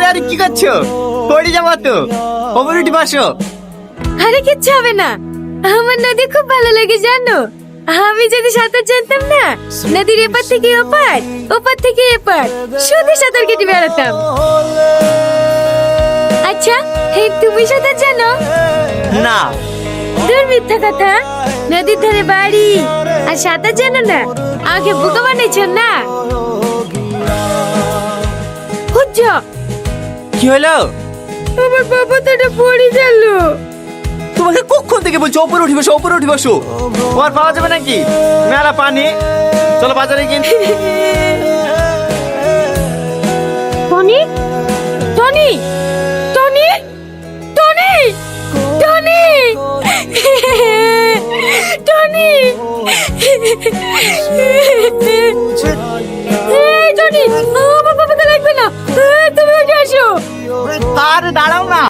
আরে কি করছো? পড়ে যাবো তো, ওপরে উঠে বসো। আরে কিচ্ছু হবে না, আমার নদী খুব ভালো লাগে জানো। আমি যদি সাঁতার জানতাম না, নদীর এপার থেকে ওপার, ওপার থেকে এপার শুধু সাঁতার কেটে বেড়াতাম। আচ্ছা, তুমি সাঁতার জানো? না। দূর মিথ্যা কথা, নদীর ধারে বাড়ি আর সাঁতার জানো না? আমাকে বোকা বানাইছ না? হুজ্জা, কি হলো? আমার বাবা তো এটা পড়ে গেল। তোমাকে কখন থেকে বলছো ওপরে উঠে বসো, ওপরে উঠে বসো। তোমার পাওয়া যাবে নাকি? মেলা পানি, চলো বাজারে গিয়ে। Tony, Tony, Tony, Tony, Tony, Tony, এই টনি, আমার বাবাকে লাগবে না, তুমি উঠে আসো। আরে দাঁড়াও না।